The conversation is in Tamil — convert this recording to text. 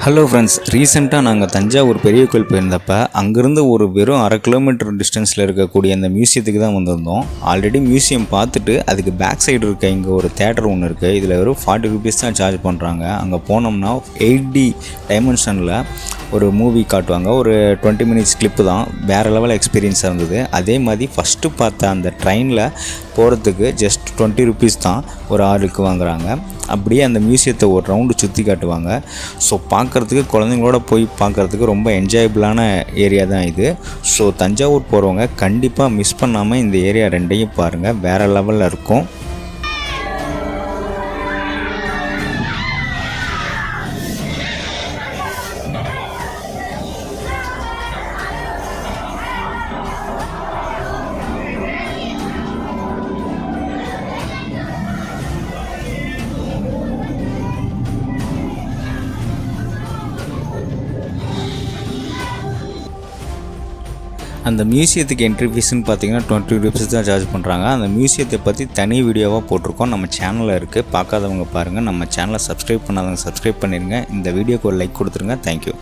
ஹலோ ஃப்ரெண்ட்ஸ், ரீசெண்டாக நாங்கள் தஞ்சாவூர் பெரிய கோயில் போயிருந்தப்ப அங்கேருந்து ஒரு வெறும் 1/2 கிலோமீட்டர் டிஸ்டன்ஸில் இருக்கக்கூடிய அந்த மியூசியத்துக்கு தான் வந்திருந்தோம். ஆல்ரெடி மியூசியம் பார்த்துட்டு அதுக்கு பேக் சைடு இருக்க இங்கே ஒரு தேட்டர் ஒன்று இருக்குது. இதில் வெறும் 40 ருபீஸ் தான் சார்ஜ் பண்ணுறாங்க. அங்கே போனோம்னா 8D டைமென்ஷனில் ஒரு மூவி காட்டுவாங்க. ஒரு 20 மினிட்ஸ் கிளிப்பு தான். வேறு லெவல் எக்ஸ்பீரியன்ஸாக இருந்தது. அதே மாதிரி ஃபஸ்ட்டு பார்த்த அந்த ட்ரெயினில் போகிறதுக்கு ஜஸ்ட் 20 ருபீஸ் தான் ஒரு ஆளுக்கு வாங்குகிறாங்க. அப்படியே அந்த மியூசியத்தை ஒரு ரவுண்டு சுற்றி காட்டுவாங்க. ஸோ பார்க்குறதுக்கு குழந்தைங்களோட போய் பார்க்குறதுக்கு ரொம்ப என்ஜாயபிளான ஏரியா தான் இது. ஸோ தஞ்சாவூர் போகிறவங்க கண்டிப்பாக மிஸ் பண்ணாமல் இந்த ஏரியா ரெண்டையும் பாருங்கள், வேறு லெவலில் இருக்கும். அந்த மியூசியத்துக்கு என்ட்ரி ஃபீஸ்ன்னு பார்த்தீங்கன்னா 20 ருபீஸ் தான் சார்ஜ் பண்ணுறாங்க. அந்த மியூசியத்தை பற்றி தனி வீடியோவாக போட்டிருக்கோம், நம்ம சேனலில் இருக்குது. பார்க்காதவங்க பாருங்கள். நம்ம சேனலை சப்ஸ்கிரைப் பண்ணாதவங்க சப்ஸ்கிரைப் பண்ணிடுங்க. இந்த வீடியோக்கு ஒரு லைக் கொடுத்துருங்க. தேங்க்யூ.